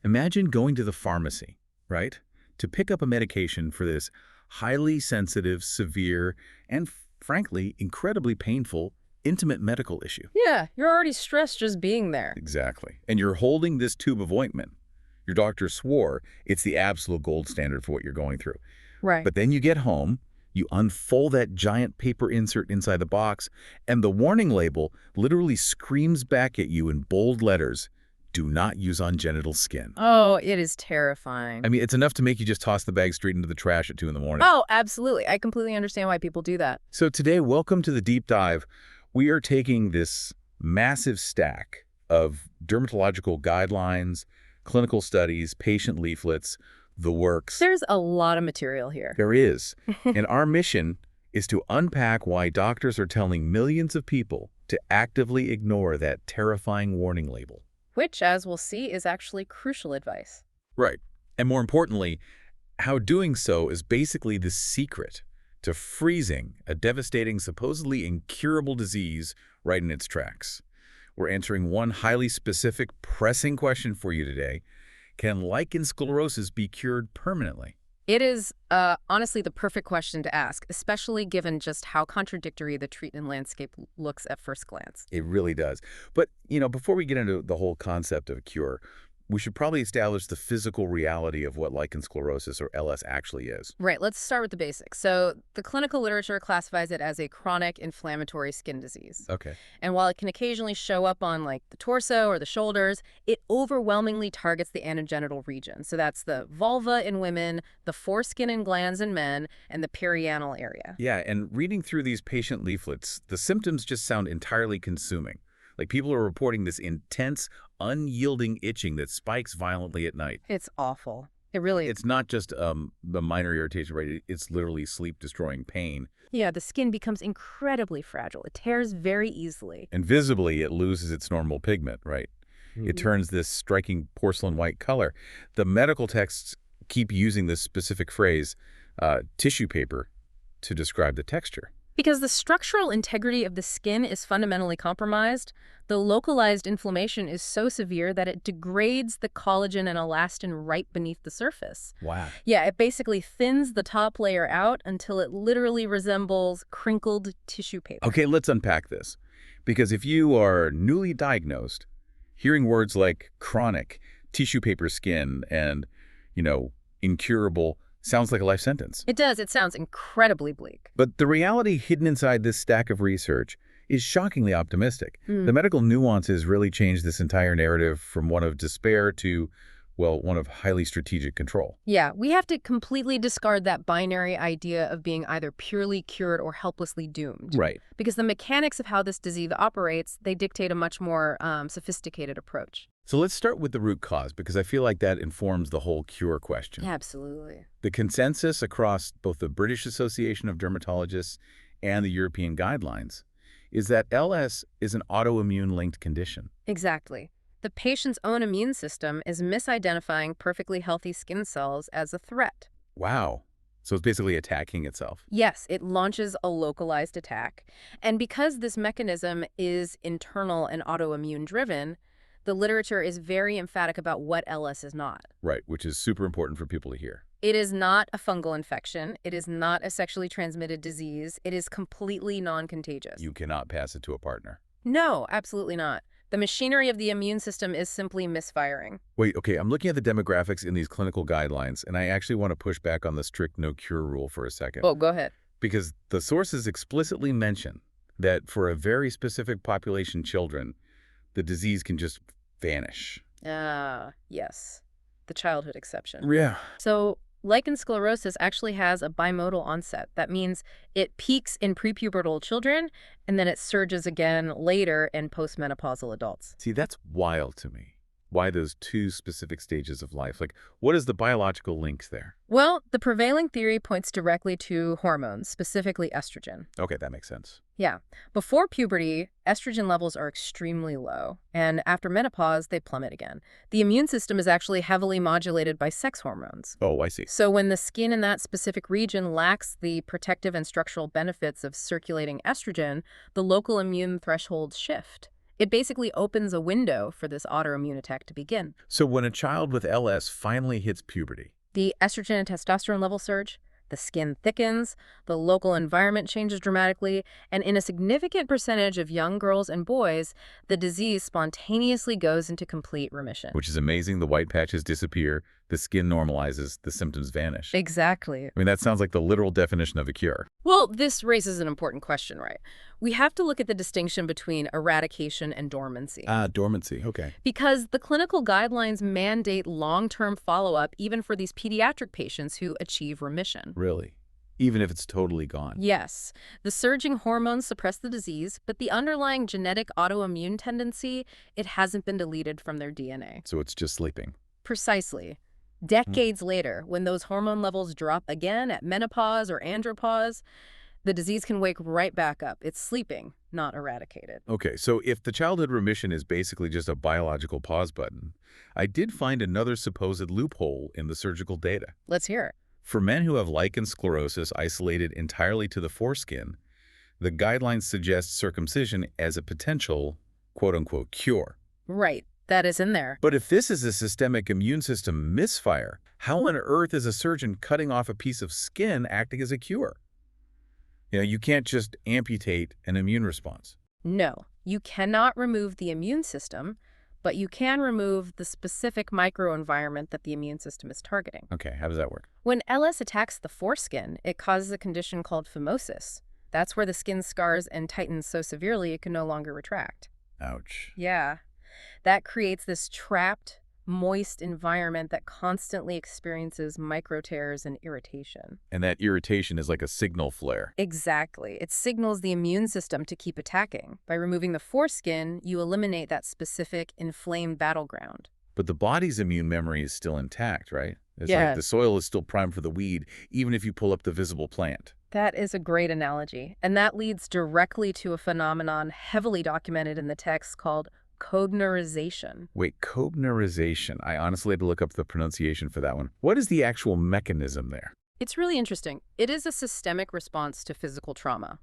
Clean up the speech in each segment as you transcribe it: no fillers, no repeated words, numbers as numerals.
Imagine going to the pharmacy, right, to pick up a medication for this highly sensitive, severe, and frankly, incredibly painful, intimate medical issue. Yeah, you're already stressed just being there. Exactly. And you're holding this tube of ointment. Your doctor swore it's the absolute gold standard for what you're going through. Right. But then you get home, you unfold that giant paper insert inside the box, and the warning label literally screams back at you in bold letters, "Do not use on genital skin." Oh, it is terrifying. I mean, it's enough to make you just toss the bag straight into the trash at 2 in the morning. Oh, absolutely. I completely understand why people do that. So today, welcome to the deep dive. We are taking this massive stack of dermatological guidelines, clinical studies, patient leaflets, the works. There's a lot of material here. There is. And our mission is to unpack why doctors are telling millions of people to actively ignore that terrifying warning label. Which, as we'll see, is actually crucial advice. Right. And more importantly, how doing so is basically the secret to freezing a devastating, supposedly incurable disease right in its tracks. We're answering one highly specific, pressing question for you today. Can lichen sclerosus be cured permanently? It is honestly the perfect question to ask, especially given just how contradictory the treatment landscape looks at first glance. It really does. But, before we get into the whole concept of a cure, we should probably establish the physical reality of what lichen sclerosus, or LS, actually is. Right, let's start with the basics. So the clinical literature classifies it as a chronic inflammatory skin disease. Okay. And while it can occasionally show up on like the torso or the shoulders, it overwhelmingly targets the anogenital region. So that's the vulva in women, the foreskin and glands in men, and the perianal area. Yeah, and reading through these patient leaflets, the symptoms just sound entirely consuming. Like people are reporting this intense, unyielding itching that spikes violently at night. It's awful. It really is. It's not just the minor irritation, right? It's literally sleep-destroying pain. Yeah, the skin becomes incredibly fragile. It tears very easily. And visibly, it loses its normal pigment, right? It turns this striking porcelain white color. The medical texts keep using this specific phrase, tissue paper, to describe the texture. Because the structural integrity of the skin is fundamentally compromised, the localized inflammation is so severe that it degrades the collagen and elastin right beneath the surface. Wow. Yeah, it basically thins the top layer out until it literally resembles crinkled tissue paper. Okay, let's unpack this. Because if you are newly diagnosed, hearing words like chronic, tissue paper skin, and, incurable sounds like a life sentence. It does. It sounds incredibly bleak. But the reality hidden inside this stack of research is shockingly optimistic. The medical nuances really change this entire narrative from one of despair to, well, one of highly strategic control. Yeah, we have to completely discard that binary idea of being either purely cured or helplessly doomed. Right. Because the mechanics of how this disease operates, they dictate a much more sophisticated approach. So let's start with the root cause, because I feel like that informs the whole cure question. Absolutely. The consensus across both the British Association of Dermatologists and the European guidelines is that LS is an autoimmune-linked condition. Exactly. The patient's own immune system is misidentifying perfectly healthy skin cells as a threat. Wow. So it's basically attacking itself. Yes, it launches a localized attack. And because this mechanism is internal and autoimmune driven, the literature is very emphatic about what LS is not. Right, which is super important for people to hear. It is not a fungal infection. It is not a sexually transmitted disease. It is completely non-contagious. You cannot pass it to a partner. No, absolutely not. The machinery of the immune system is simply misfiring. Wait, okay, I'm looking at the demographics in these clinical guidelines, and I actually want to push back on the strict no-cure rule for a second. Oh, go ahead. Because the sources explicitly mention that for a very specific population, children, the disease can just vanish. Yes. The childhood exception. Yeah. So lichen sclerosus actually has a bimodal onset. That means it peaks in prepubertal children, and then it surges again later in postmenopausal adults. See, that's wild to me. Why those two specific stages of life? Like, what is the biological links there? Well, the prevailing theory points directly to hormones, specifically estrogen. Okay, that makes sense. Yeah. Before puberty, estrogen levels are extremely low, and after menopause, they plummet again. The immune system is actually heavily modulated by sex hormones. Oh, I see. So when the skin in that specific region lacks the protective and structural benefits of circulating estrogen, the local immune thresholds shift. It basically opens a window for this autoimmune attack to begin. So when a child with LS finally hits puberty, The estrogen and testosterone levels surge, the skin thickens, the local environment changes dramatically, and in a significant percentage of young girls and boys, the disease spontaneously goes into complete remission. which is amazing, the white patches disappear, the skin normalizes, the symptoms vanish. Exactly. I mean, that sounds like the literal definition of a cure. Well, this raises an important question, right? We have to look at the distinction between eradication and dormancy. Dormancy. Okay. Because the clinical guidelines mandate long-term follow-up even for these pediatric patients who achieve remission. Really? Even if it's totally gone? Yes, the surging hormones suppress the disease, but the underlying genetic autoimmune tendency, it hasn't been deleted from their DNA. So it's just sleeping. Precisely. Decades later, when those hormone levels drop again at menopause or andropause, the disease can wake right back up. It's sleeping, not eradicated. Okay, so if the childhood remission is basically just a biological pause button, I did find another supposed loophole in the surgical data. Let's hear it. For men who have lichen sclerosus isolated entirely to the foreskin, the guidelines suggest circumcision as a potential, quote-unquote, cure. Right, that is in there. But if this is a systemic immune system misfire, how on earth is a surgeon cutting off a piece of skin acting as a cure? You can't just amputate an immune response. No, you cannot remove the immune system, but you can remove the specific microenvironment that the immune system is targeting. Okay, how does that work? When LS attacks the foreskin, it causes a condition called phimosis. That's where the skin scars and tightens so severely it can no longer retract. Ouch. Yeah. That creates this trapped, moist environment that constantly experiences micro tears and irritation. And that irritation is like a signal flare. Exactly. It signals the immune system to keep attacking. By removing the foreskin, you eliminate that specific inflamed battleground. But the body's immune memory is still intact, right? It's Yeah. like the soil is still primed for the weed, even if you pull up the visible plant. That is a great analogy. And that leads directly to a phenomenon heavily documented in the text called cognerization. Wait, cognerization. I honestly had to look up the pronunciation for that one. What is the actual mechanism there? It's really interesting. It is a systemic response to physical trauma.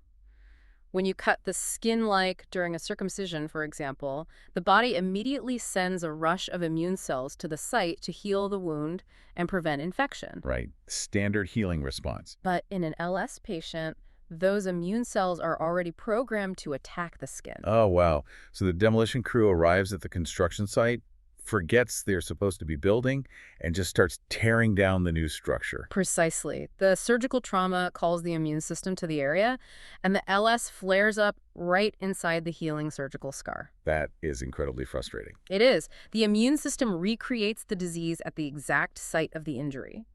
When you cut the skin like during a circumcision, for example, the body immediately sends a rush of immune cells to the site to heal the wound and prevent infection. Right. Standard healing response. But in an LS patient, those immune cells are already programmed to attack the skin. Oh, wow. So the demolition crew arrives at the construction site, forgets they're supposed to be building, and just starts tearing down the new structure. Precisely. The surgical trauma calls the immune system to the area, and the LS flares up right inside the healing surgical scar. That is incredibly frustrating. It is. The immune system recreates the disease at the exact site of the injury.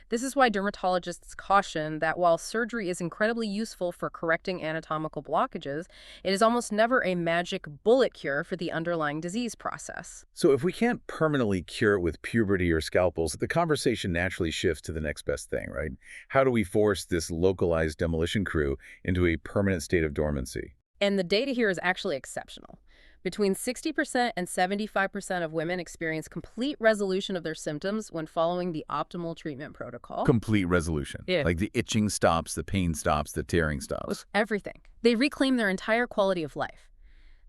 This is why dermatologists caution that while surgery is incredibly useful for correcting anatomical blockages, it is almost never a magic bullet cure for the underlying disease process. So if we can't permanently cure it with puberty or scalpels, the conversation naturally shifts to the next best thing, right? How do we force this localized demolition crew into a permanent state of dormancy? And the data here is actually exceptional. Between 60% and 75% of women experience complete resolution of their symptoms when following the optimal treatment protocol. Complete resolution. Yeah. Like the itching stops, the pain stops, the tearing stops. Everything. They reclaim their entire quality of life.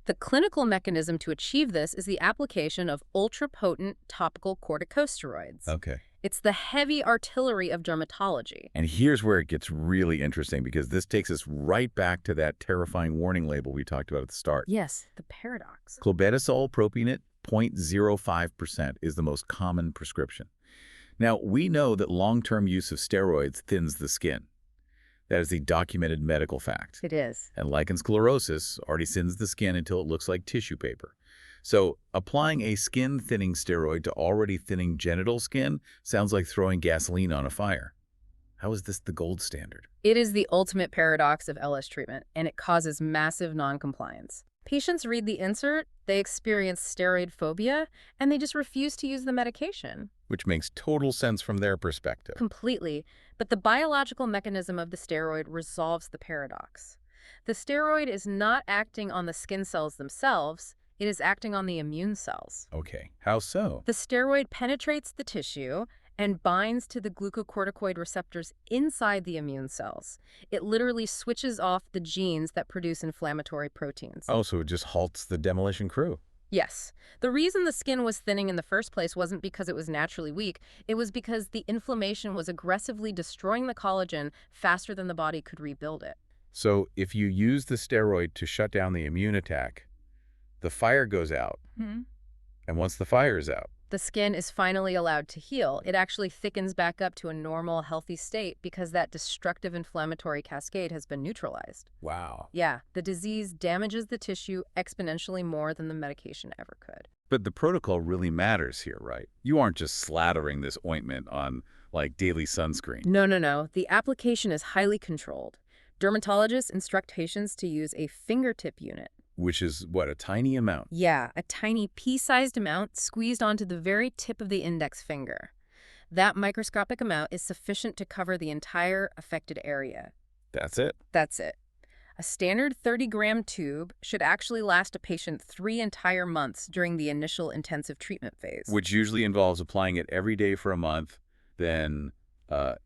The clinical mechanism to achieve this is the application of ultra-potent topical corticosteroids. Okay. It's the heavy artillery of dermatology. And here's where it gets really interesting, because this takes us right back to that terrifying warning label we talked about at the start. Yes, the paradox. Clobetasol propionate 0.05% is the most common prescription. Now, we know that long-term use of steroids thins the skin. That is the documented medical fact. It is. And lichen sclerosus already thins the skin until it looks like tissue paper. So applying a skin-thinning steroid to already thinning genital skin sounds like throwing gasoline on a fire. How is this the gold standard? It is the ultimate paradox of LS treatment, and it causes massive noncompliance. Patients read the insert, they experience steroid phobia, and they just refuse to use the medication. Which makes total sense from their perspective. Completely. But the biological mechanism of the steroid resolves the paradox. The steroid is not acting on the skin cells themselves, it is acting on the immune cells. Okay, how so? The steroid penetrates the tissue and binds to the glucocorticoid receptors inside the immune cells. It literally switches off the genes that produce inflammatory proteins. Oh, so it just halts the demolition crew. Yes. The reason the skin was thinning in the first place wasn't because it was naturally weak. It was because the inflammation was aggressively destroying the collagen faster than the body could rebuild it. So if you use the steroid to shut down the immune attack, the fire goes out. And once the fire is out, The skin is finally allowed to heal. It actually thickens back up to a normal, healthy state because that destructive inflammatory cascade has been neutralized. wow. Yeah, the disease damages the tissue exponentially more than the medication ever could. But the protocol really matters here, right? You aren't just slathering this ointment on, like, daily sunscreen. No, no, no. The application is highly controlled. Dermatologists instruct patients to use a fingertip unit. Which is, what, a tiny amount? Yeah, a tiny pea-sized amount squeezed onto the very tip of the index finger. That microscopic amount is sufficient to cover the entire affected area. That's it. That's it. A standard 30-gram tube should actually last a patient 3 entire months during the initial intensive treatment phase. Which usually involves applying it every day for a month, then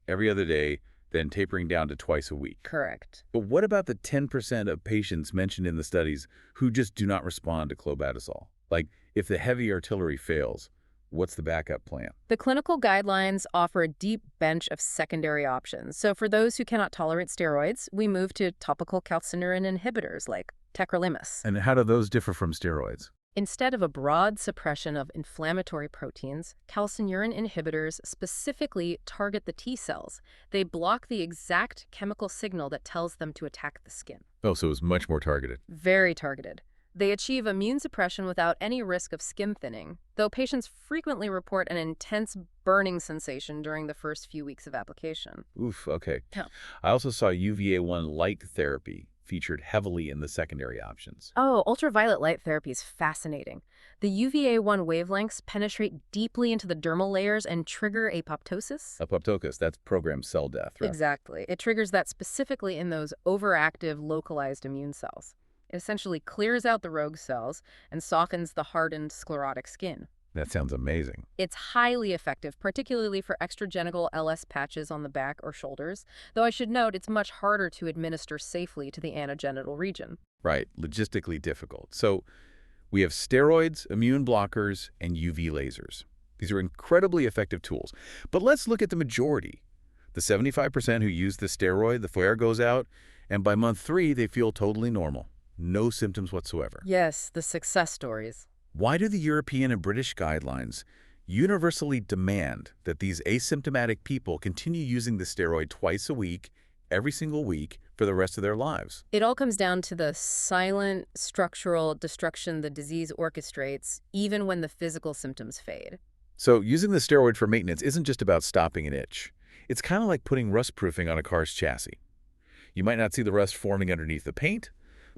every other day, then tapering down to twice a week. Correct. But what about the 10% of patients mentioned in the studies who just do not respond to clobetasol? Like, if the heavy artillery fails, what's the backup plan? The clinical guidelines offer a deep bench of secondary options. So for those who cannot tolerate steroids, we move to topical calcineurin inhibitors like tacrolimus. And how do those differ from steroids? Instead of a broad suppression of inflammatory proteins, calcineurin inhibitors specifically target the T cells. They block the exact chemical signal that tells them to attack the skin. Oh, so it's much more targeted. Very targeted. They achieve immune suppression without any risk of skin thinning, though patients frequently report an intense burning sensation during the first few weeks of application. Oof, okay. Yeah. I also saw UVA1 light therapy featured heavily in the secondary options. Oh, ultraviolet light therapy is fascinating. The UVA1 wavelengths penetrate deeply into the dermal layers and trigger apoptosis. Apoptosis, that's programmed cell death, right? Exactly. It triggers that specifically in those overactive, localized immune cells. It essentially clears out the rogue cells and softens the hardened sclerotic skin. That sounds amazing. It's highly effective, particularly for extragenital LS patches on the back or shoulders, though I should note it's much harder to administer safely to the anogenital region. Right, logistically difficult. So we have steroids, immune blockers, and UV lasers. These are incredibly effective tools. But let's look at the majority. The 75% who use the steroid, the flare goes out, and by month 3, they feel totally normal. No symptoms whatsoever. Yes, the success stories. Why do the European and British guidelines universally demand that these asymptomatic people continue using the steroid twice a week, every single week, for the rest of their lives? It all comes down to the silent structural destruction the disease orchestrates, even when the physical symptoms fade. So using the steroid for maintenance isn't just about stopping an itch. It's kind of like putting rust proofing on a car's chassis. You might not see the rust forming underneath the paint,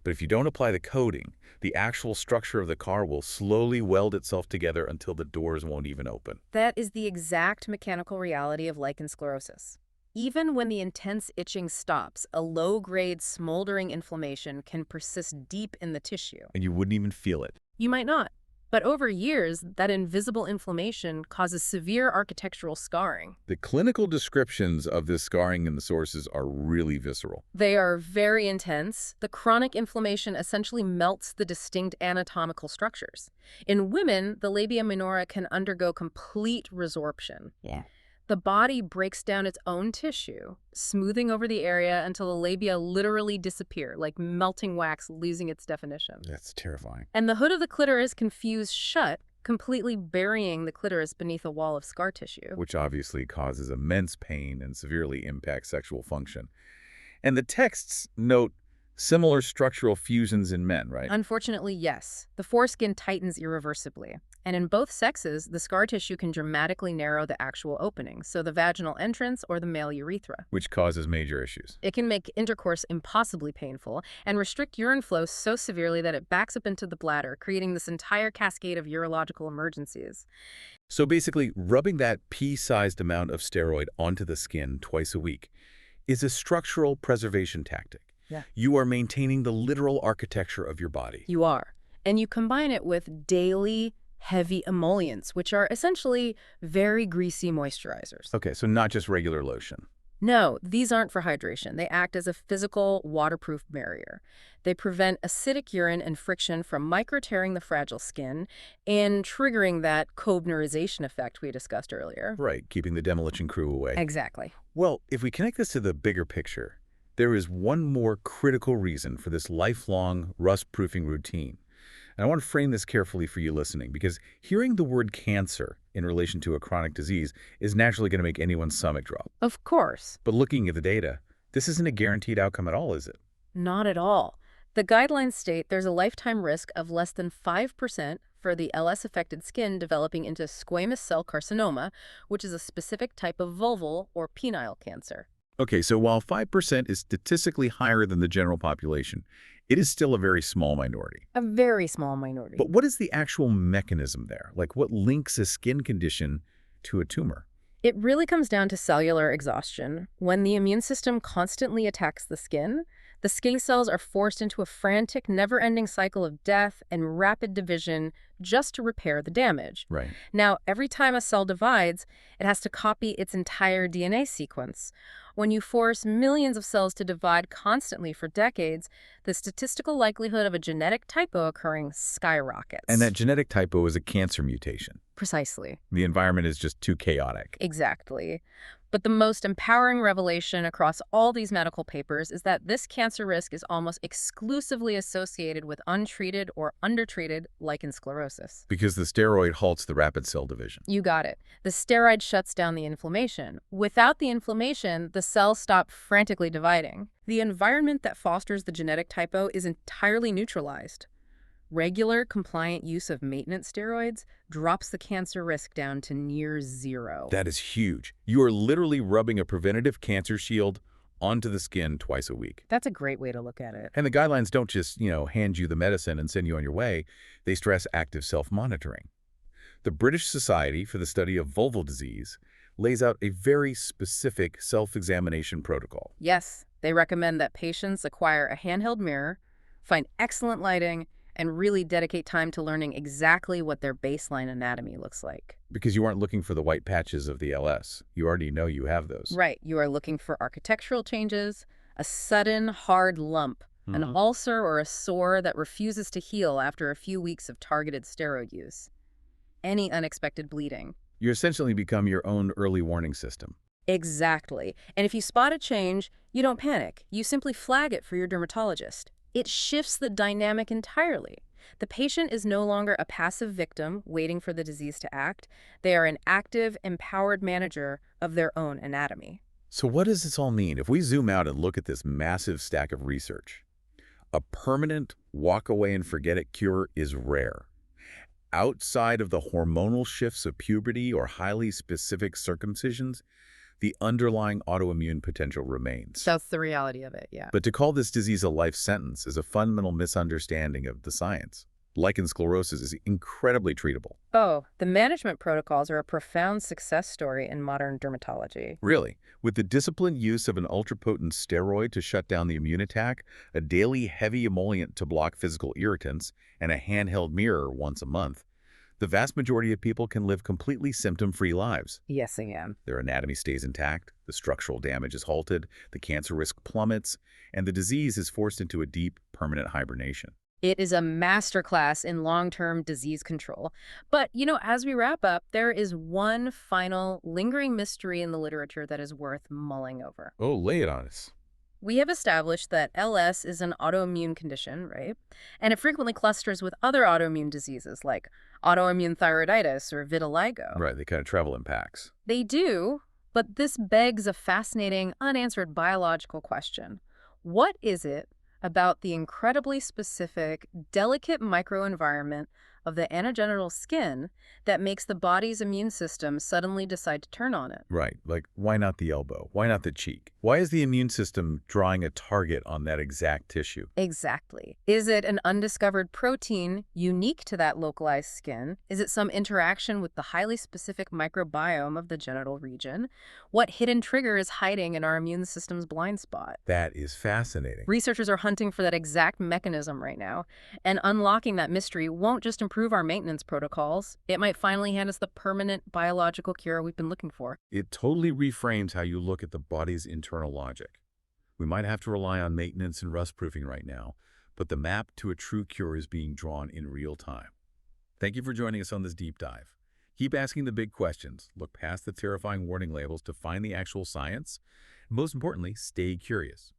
but if you don't apply the coating, the actual structure of the car will slowly weld itself together until the doors won't even open. That is the exact mechanical reality of lichen sclerosus. Even when the intense itching stops, a low-grade smoldering inflammation can persist deep in the tissue. And you wouldn't even feel it. You might not, but over years, that invisible inflammation causes severe architectural scarring. The clinical descriptions of this scarring in the sources are really visceral. They are very intense. The chronic inflammation essentially melts the distinct anatomical structures. In women, the labia minora can undergo complete resorption. Yeah. The body breaks down its own tissue, smoothing over the area until the labia literally disappear, like melting wax losing its definition. That's terrifying. And the hood of the clitoris can fuse shut, completely burying the clitoris beneath a wall of scar tissue. Which obviously causes immense pain and severely impacts sexual function. And the texts note similar structural fusions in men, right? Unfortunately, yes. The foreskin tightens irreversibly. And in both sexes, the scar tissue can dramatically narrow the actual opening, so the vaginal entrance or the male urethra. Which causes major issues. It can make intercourse impossibly painful and restrict urine flow so severely that it backs up into the bladder, creating this entire cascade of urological emergencies. So basically, rubbing that pea-sized amount of steroid onto the skin twice a week is a structural preservation tactic. Yeah. You are maintaining the literal architecture of your body. You are. And you combine it with daily, heavy emollients, which are essentially very greasy moisturizers. Okay, so not just regular lotion. No, these aren't for hydration. They act as a physical, waterproof barrier. They prevent acidic urine and friction from micro-tearing the fragile skin and triggering that Koebnerization effect we discussed earlier. Right, keeping the demolition crew away. Exactly. Well, if we connect this to the bigger picture, there is one more critical reason for this lifelong rust-proofing routine. And I want to frame this carefully for you listening, because hearing the word cancer in relation to a chronic disease is naturally going to make anyone's stomach drop. Of course. But looking at the data, this isn't a guaranteed outcome at all, is it? Not at all. The guidelines state there's a lifetime risk of less than 5% for the LS-affected skin developing into squamous cell carcinoma, which is a specific type of vulval or penile cancer. Okay, so while 5% is statistically higher than the general population, it is still a very small minority. A very small minority. But what is the actual mechanism there? Like, what links a skin condition to a tumor? It really comes down to cellular exhaustion. When the immune system constantly attacks the skin cells are forced into a frantic, never-ending cycle of death and rapid division just to repair the damage. Right. Now, every time a cell divides, it has to copy its entire DNA sequence. When you force millions of cells to divide constantly for decades, the statistical likelihood of a genetic typo occurring skyrockets. And that genetic typo is a cancer mutation. Precisely. The environment is just too chaotic. Exactly. But the most empowering revelation across all these medical papers is that this cancer risk is almost exclusively associated with untreated or undertreated lichen sclerosus. Because the steroid halts the rapid cell division. You got it. The steroid shuts down the inflammation. Without the inflammation, the cells stop frantically dividing. The environment that fosters the genetic typo is entirely neutralized. Regular, compliant use of maintenance steroids drops the cancer risk down to near zero. That is huge. You are literally rubbing a preventative cancer shield onto the skin twice a week. That's a great way to look at it. And the guidelines don't just, hand you the medicine and send you on your way. They stress active self-monitoring. The British Society for the Study of Vulval Disease lays out a very specific self-examination protocol. Yes, they recommend that patients acquire a handheld mirror, find excellent lighting, and really dedicate time to learning exactly what their baseline anatomy looks like. Because you aren't looking for the white patches of the LS. You already know you have those. Right. You are looking for architectural changes, a sudden hard lump, an ulcer or a sore that refuses to heal after a few weeks of targeted steroid use. Any unexpected bleeding. You essentially become your own early warning system. Exactly. And if you spot a change, you don't panic. You simply flag it for your dermatologist. It shifts the dynamic entirely. The patient is no longer a passive victim waiting for the disease to act. They are an active, empowered manager of their own anatomy. So what does this all mean? If we zoom out and look at this massive stack of research, a permanent walk-away-and-forget-it cure is rare. Outside of the hormonal shifts of puberty or highly specific circumcisions, the underlying autoimmune potential remains. That's the reality of it, yeah. But to call this disease a life sentence is a fundamental misunderstanding of the science. Lichen sclerosus is incredibly treatable. Oh, the management protocols are a profound success story in modern dermatology. Really, with the disciplined use of an ultrapotent steroid to shut down the immune attack, a daily heavy emollient to block physical irritants, and a handheld mirror once a month, the vast majority of people can live completely symptom-free lives. Yes, I am. Their anatomy stays intact, the structural damage is halted, the cancer risk plummets, and the disease is forced into a deep, permanent hibernation. It is a masterclass in long-term disease control. But, as we wrap up, there is one final lingering mystery in the literature that is worth mulling over. Oh, lay it on us. We have established that LS is an autoimmune condition, right? And it frequently clusters with other autoimmune diseases like autoimmune thyroiditis or vitiligo. Right, they kind of travel in packs. They do, but this begs a fascinating, unanswered biological question. What is it about the incredibly specific, delicate microenvironment of the anogenital skin that makes the body's immune system suddenly decide to turn on it? Right, like why not the elbow? Why not the cheek? Why is the immune system drawing a target on that exact tissue? Exactly. Is it an undiscovered protein unique to that localized skin? Is it some interaction with the highly specific microbiome of the genital region? What hidden trigger is hiding in our immune system's blind spot? That is fascinating. Researchers are hunting for that exact mechanism right now, and unlocking that mystery won't just improve improve our maintenance protocols, it might finally hand us the permanent biological cure we've been looking for. It totally reframes how you look at the body's internal logic. We might have to rely on maintenance and rust-proofing right now, but the map to a true cure is being drawn in real time. Thank you for joining us on this deep dive. Keep asking the big questions, look past the terrifying warning labels to find the actual science, and most importantly, stay curious.